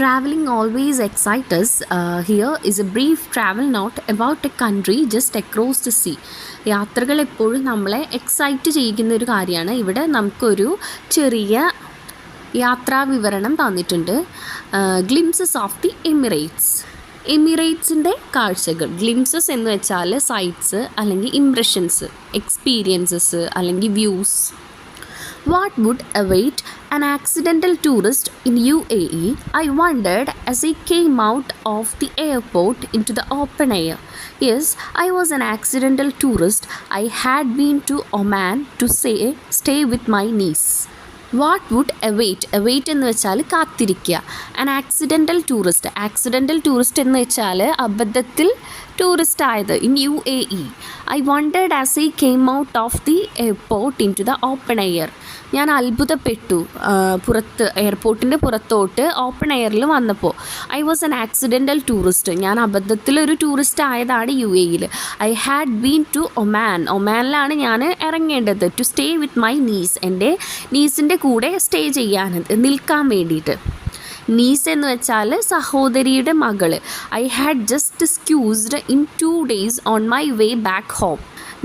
traveling always excites us. Here is a brief travel note about a country just across the sea. യാത്രകൾ എപ്പോഴും നമ്മളെ excite ചെയ്യിക്കുന്ന ഒരു കാര്യമാണ്. ഇവിടെ നമുക്കൊരു ചെറിയ യാത്രാ വിവരണം തന്നിട്ടുണ്ട്. Glimpses of the Emirates. എമിറേറ്റ്സിൻ്റെ കാഴ്ചകൾ. ഗ്ലിംസസ് എന്ന് വെച്ചാൽ സൈറ്റ്സ് അല്ലെങ്കിൽ ഇംപ്രഷൻസ്, എക്സ്പീരിയൻസസ് അല്ലെങ്കിൽ views. What would await an accidental tourist in UAE? I wondered as he came out of the airport into the open air. Yes, I was an accidental tourist. I had been to Oman to stay with my niece. What would await എന്ന് വെച്ചാൽ കാത്തിരിക്കുക. An accidental tourist എന്ന് വെച്ചാൽ അബദ്ധത്തിൽ tourist ആയത്. In UAE I wondered as I came out of the airport into the open air. ഞാൻ അത്ഭുതപ്പെട്ടു എയർപോർട്ടിൻ്റെ പുറത്തോട്ട് ഓപ്പൺ എയറിൽ വന്നപ്പോൾ. I was an accidental tourist. ഞാൻ അബദ്ധത്തിലൊരു ടൂറിസ്റ്റ് ആയതാണ് UAEയിൽ. ഐ ഹാഡ് ബീൻ ടു ഒമാനിലാണ് ഞാൻ ഇറങ്ങേണ്ടത്. To stay with my niece. എൻ്റെ നീസിൻ്റെ കൂടെ സ്റ്റേ നിൽക്കാൻ വേണ്ടിയിട്ട്. നീസ് എന്ന് വെച്ചാൽ സഹോദരിയുടെ മകൾ. I had just squeezed in 2 days on my way back home.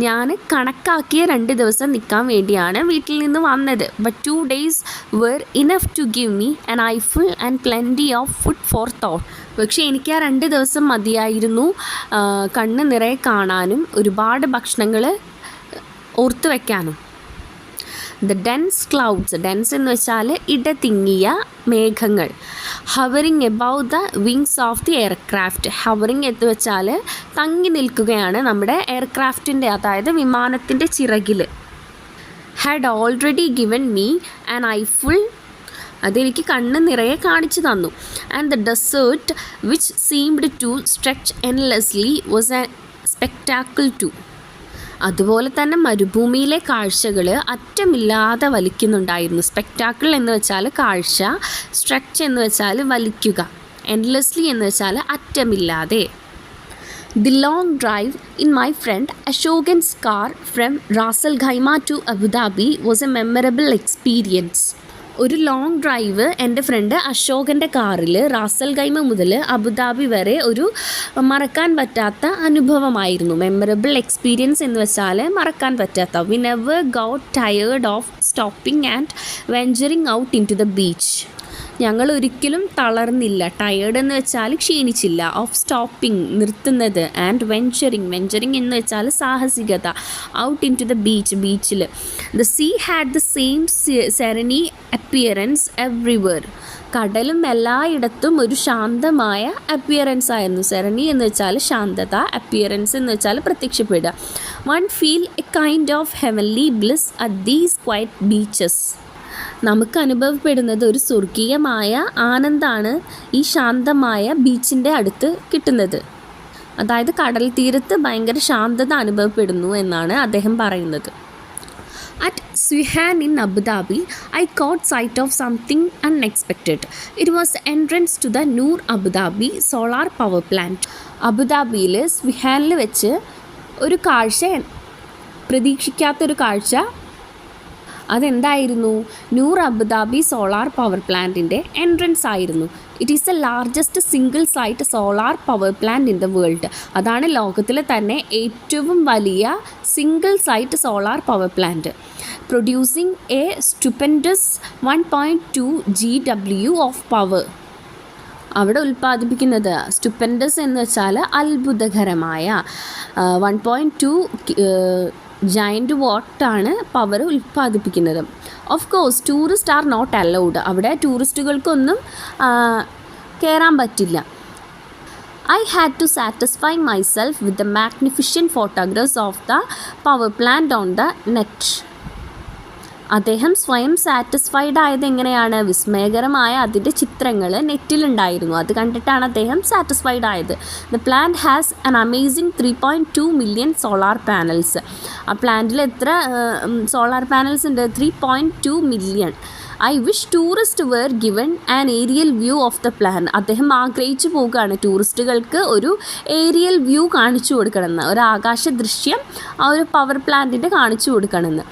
ഞാൻ കണക്കാക്കിയ 2 ദിവസം നിൽക്കാൻ വേണ്ടിയാണ് വീട്ടിൽ നിന്ന് വന്നത്. But 2 days were enough to give me an eyeful and plenty of food for thought. പക്ഷേ എനിക്ക് ആ 2 ദിവസം മതിയായിരുന്നു കണ്ണ് നിറയെ കാണാനും ഒരുപാട് ഭക്ഷണങ്ങൾ ഓർത്തു വയ്ക്കാനും. The dense clouds. ഡെൻസ് എന്ന് വെച്ചാൽ ഇടതിങ്ങിയ മേഘങ്ങൾ. Hovering above the wings of the aircraft. Hovering എന്ന് വെച്ചാൽ തങ്ങി നിൽക്കുകയാണ് നമ്മുടെ എയർക്രാഫ്റ്റിൻ്റെ, അതായത് വിമാനത്തിൻ്റെ ചിറകിൽ. Had already given me an eyeful. അതെനിക്ക് കണ്ണ് നിറയെ കാണിച്ചു തന്നു. And the desert which seemed to stretch endlessly was a spectacle too. അതുപോലെ തന്നെ മരുഭൂമിയിലെ കാഴ്ചകൾ അറ്റമില്ലാതെ വലിക്കുന്നുണ്ടായിരുന്നു. സ്പെക്ടാക്കിൾ എന്ന് വെച്ചാൽ കാഴ്ച, സ്ട്രെച്ച് എന്ന് വെച്ചാൽ വലിക്കുക, എൻലെസ്ലി എന്ന് വെച്ചാൽ അറ്റമില്ലാതെ. The long drive in my friend Ashokan's car from Ras al Khaimah to Abu Dhabi was a memorable experience. ഒരു ലോങ് ഡ്രൈവ് എൻ്റെ ഫ്രണ്ട് അശോകൻ്റെ കാറിൽ റാസൽ ഖൈമ മുതൽ അബുദാബി വരെ ഒരു മറക്കാൻ പറ്റാത്ത അനുഭവമായിരുന്നു. മെമ്മറബിൾ എക്സ്പീരിയൻസ് എന്ന് വെച്ചാൽ മറക്കാൻ പറ്റാത്ത. We never got tired of stopping and venturing out into the beach. ഞങ്ങൾ ഒരിക്കലും തളർന്നില്ല. ടയേർഡ് എന്ന് വെച്ചാൽ ക്ഷീണിച്ചില്ല. ഓഫ് സ്റ്റോപ്പിംഗ് നിർത്തുന്നത്. ആൻഡ് വെഞ്ചറിങ് എന്ന് വെച്ചാൽ സാഹസികത. ഔട്ട് ഇൻ ടു ദ ബീച്ചിൽ. The sea had the same serene appearance everywhere. കടലും എല്ലായിടത്തും ഒരു ശാന്തമായ അപ്പിയറൻസ് ആയിരുന്നു. സെറനി എന്ന് വെച്ചാൽ ശാന്തത, അപ്പിയറൻസ് എന്ന് വെച്ചാൽ പ്രത്യക്ഷപ്പെടുക. One feel a kind of heavenly bliss at these quiet beaches. നമുക്ക് അനുഭവപ്പെടുന്നത് ഒരു സ്വർഗീയമായ ആനന്ദമാണ് ഈ ശാന്തമായ ബീച്ചിൻ്റെ അടുത്ത് കിട്ടുന്നത്. അതായത് കടൽ തീരത്ത് ഭയങ്കര ശാന്തത അനുഭവപ്പെടുന്നു എന്നാണ് അദ്ദേഹം പറയുന്നത്. At Swihan in Abu Dhabi, I caught sight of something unexpected. It was the entrance to the Noor Abu Dhabi solar power plant. അബുദാബിയിൽ സ്വിഹാനിൽ വെച്ച് ഒരു കാഴ്ച, പ്രതീക്ഷിക്കാത്തൊരു കാഴ്ച. അതെന്തായിരുന്നു? നൂർ അബുദാബി സോളാർ പവർ പ്ലാന്റിൻ്റെ എൻട്രൻസ് ആയിരുന്നു. It is the largest single site solar power plant in the world. അതാണ് ലോകത്തിലെ തന്നെ ഏറ്റവും വലിയ single site solar power plant. Producing a stupendous 1.2 GW of power. അവിടെ ഉൽപ്പാദിപ്പിക്കുന്നത് സ്റ്റുപ്പൻഡസ് എന്ന് വെച്ചാൽ അത്ഭുതകരമായ 1.2 ജയൻറ്റ് വാട്ടാണ് പവർ ഉൽപ്പാദിപ്പിക്കുന്നത്. Of course tourist are not allowed. അവിടെ ടൂറിസ്റ്റുകൾക്കൊന്നും കയറാൻ പറ്റില്ല. I had to satisfy myself with the magnificent photographs of the power plant on the net. അദ്ദേഹം സ്വയം സാറ്റിസ്ഫൈഡ് ആയത് എങ്ങനെയാണ്? വിസ്മയകരമായ അതിൻ്റെ ചിത്രങ്ങൾ നെറ്റിലുണ്ടായിരുന്നു. അത് കണ്ടിട്ടാണ് അദ്ദേഹം സാറ്റിസ്ഫൈഡ് ആയത്. The plant has an amazing 3.2 million solar panels. ആ പ്ലാന്റിൽ എത്ര സോളാർ പാനൽസ് ഉണ്ട്? 3.2 million. I wish tourist were given an aerial view of the plan. അദ്ദേഹം ആഗ്രഹിച്ചു പോകുകയാണ് ടൂറിസ്റ്റുകൾക്ക് ഒരു ഏരിയൽ വ്യൂ കാണിച്ചു കൊടുക്കണമെന്ന്, ഒരു ആകാശ ദൃശ്യം ആ ഒരു പവർ പ്ലാന്റിൻ്റെ കാണിച്ചു കൊടുക്കണമെന്ന്.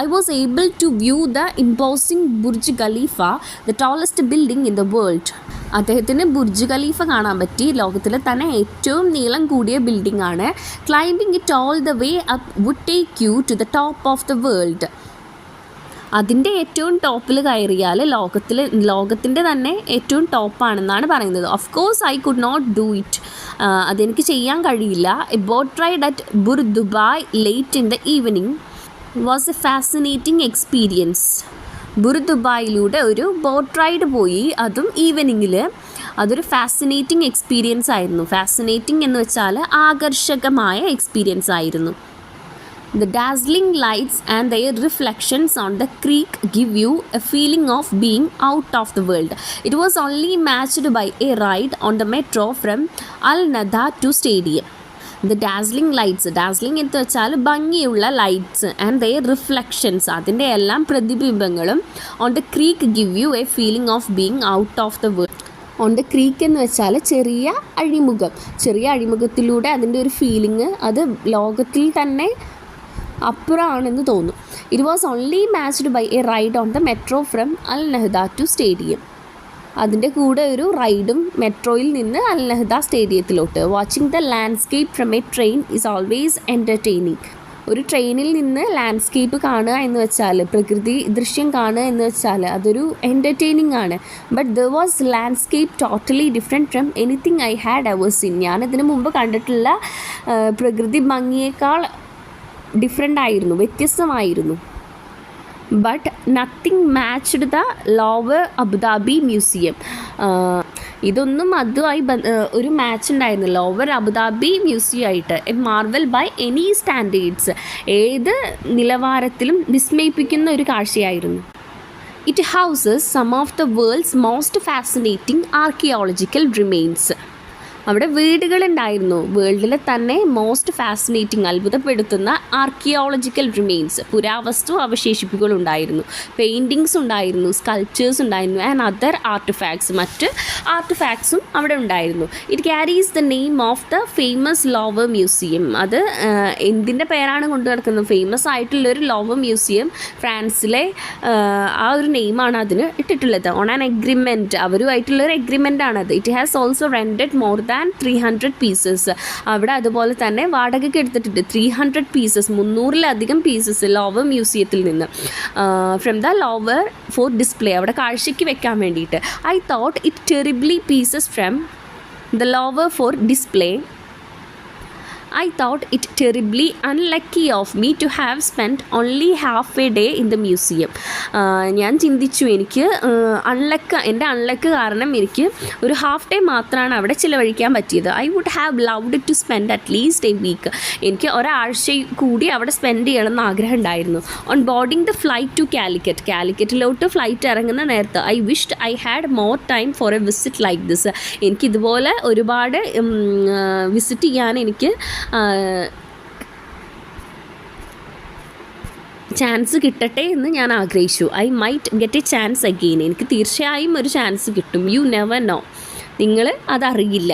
I was able to view the imposing Burj Khalifa, the tallest building in the world. അദ്ദേഹത്തിന് ബുർജ് ഖലീഫ കാണാൻ പറ്റി, ലോകത്തിലെ തന്നെ ഏറ്റവും നീളം കൂടിയ ബിൽഡിംഗ് ആണ്. Climbing it all the way up would take you to the top of the world. അതിൻ്റെ ഏറ്റവും ടോപ്പിൽ കയറിയാൽ ലോകത്തിൻ്റെ തന്നെ ഏറ്റവും ടോപ്പാണെന്നാണ് പറയുന്നത്. Of course I could not do it. അതെനിക്ക് ചെയ്യാൻ കഴിയില്ല. A boat ride at Bur Dubai late in the evening was a fascinating experience. Bur ദുബായിലൂടെ ഒരു ബോട്ട് റൈഡ് പോയി, അതും ഈവനിങ്ങിൽ. അതൊരു ഫാസിനേറ്റിംഗ് എക്സ്പീരിയൻസ് ആയിരുന്നു. ഫാസിനേറ്റിംഗ് എന്ന് വെച്ചാൽ ആകർഷകമായ എക്സ്പീരിയൻസ് ആയിരുന്നു. The dazzling lights and their reflections on the creek give you a feeling of being out of the world. It was only matched by a ride on the metro from Al Nahda to Stadium. The dazzling lights, dazzling എന്ന് വെച്ചാൽ ഭംഗിയുള്ള lights, and their reflections, അതിൻ്റെ എല്ലാം പ്രതിബിംബങ്ങളും, on the creek give you a feeling of being out of the world. On the creek എന്ന് വെച്ചാൽ ചെറിയ അഴിമുഖത്തിലൂടെ അതിൻ്റെ ഒരു ഫീലിംഗ് അത് ലോകത്തിൽ തന്നെ അപ്പുറമാണെന്ന് തോന്നും. It was only matched by a ride on the metro from Al Nahda to stadium. അതിൻ്റെ കൂടെ ഒരു റൈഡും മെട്രോയിൽ നിന്ന് അൽ നഹ്ദ സ്റ്റേഡിയത്തിലോട്ട്. Watching the landscape from a train is always entertaining. ഒരു ട്രെയിനിൽ നിന്ന് ലാൻഡ്സ്കേപ്പ് കാണുക എന്ന് വെച്ചാൽ, പ്രകൃതി ദൃശ്യം കാണുക എന്ന് വെച്ചാൽ അതൊരു എൻ്റർടൈനിങ് ആണ്. But there was landscape totally different from anything I had ever seen. ഞാനിതിനു മുമ്പ് കണ്ടിട്ടുള്ള പ്രകൃതി ഭംഗിയേക്കാൾ ഡിഫറെൻ്റ് ആയിരുന്നു, വ്യത്യസ്തമായിരുന്നു. But nothing matched the Louvre Abu Dhabi museum. ഇതൊന്നും അതുമായി ഒരു മാച്ച് ഉണ്ടായിരുന്നു ലോവർ അബുദാബി മ്യൂസിയം ആയിട്ട്. A marvel by any standards, ഏത് നിലവാരത്തിലും വിസ്മയിപ്പിക്കുന്ന ഒരു കാഴ്ചയായിരുന്നു. It houses some of the world's most fascinating archaeological remains. അവിടെ വീടുകളുണ്ടായിരുന്നു, വേൾഡിലെ തന്നെ മോസ്റ്റ് ഫാസിനേറ്റിംഗ്, അത്ഭുതപ്പെടുത്തുന്ന ആർക്കിയോളജിക്കൽ റിമെയിൻസ്, പുരാവസ്തു അവശേഷിപ്പുകളുണ്ടായിരുന്നു. പെയിൻറ്റിങ്സ് ഉണ്ടായിരുന്നു, സ്കൾപ്ചേഴ്സ് ഉണ്ടായിരുന്നു, ആൻഡ് അതർ ആർട്ടിഫാക്ട്സ്, മറ്റ് ആർട്ടിഫാക്ട്സും അവിടെ ഉണ്ടായിരുന്നു. It carries the name of the famous lower museum. അത് എന്തിൻ്റെ പേരാണ് കൊണ്ടു നടക്കുന്നത്? ഫേമസ് ആയിട്ടുള്ളൊരു ലോവർ മ്യൂസിയം, ഫ്രാൻസിലെ ആ ഒരു നെയിമാണ് അതിന് ഇട്ടിട്ടുള്ളത്. ഓൺ ആൻ എഗ്രിമെൻറ്റ്, അവരുമായിട്ടുള്ളൊരു എഗ്രിമെൻ്റ് ആണത്. It has also rented more than 300 pieces. അവിടെ അതുപോലെ തന്നെ വാടകയ്ക്ക് എടുത്തിട്ടുണ്ട് 300 പീസസ്, 300-ലധികം പീസസ് ലോവർ മ്യൂസിയത്തിൽ നിന്ന്. From the Louvre for display, അവിടെ കാഴ്ചയ്ക്ക് വെക്കാൻ വേണ്ടിയിട്ട്. I thought it terribly pieces from the Louvre for display. I thought it terribly unlucky of me to have spent only half a day in the museum. ഞാൻ ചിന്തിച്ചു, എനിക്ക് എൻ്റെ അൺലക്ക് കാരണം എനിക്ക് ഒരു ഹാഫ് ഡേ മാത്രമാണ് അവിടെ ചിലവഴിക്കാൻ പറ്റിയത്. I would have loved to spend at least a week. എനിക്ക് ഒരാഴ്ച കൂടി അവിടെ സ്പെൻഡ് ചെയ്യണമെന്ന് ആഗ്രഹം ഉണ്ടായിരുന്നു. On boarding the flight to കാലിക്കറ്റിലോട്ട് ഫ്ലൈറ്റ് ഇറങ്ങുന്ന നേരത്ത് I wished I had more time for a visit like this. എനിക്കിതുപോലെ ഒരുപാട് വിസിറ്റ് ചെയ്യാൻ എനിക്ക് ചാൻസ് കിട്ടട്ടെ എന്ന് ഞാൻ ആഗ്രഹിച്ചു. I might get a chance again. എനിക്ക് തീർച്ചയായും ഒരു ചാൻസ് കിട്ടും. യു നെവർ നോ, നിങ്ങൾ അതറിയില്ല.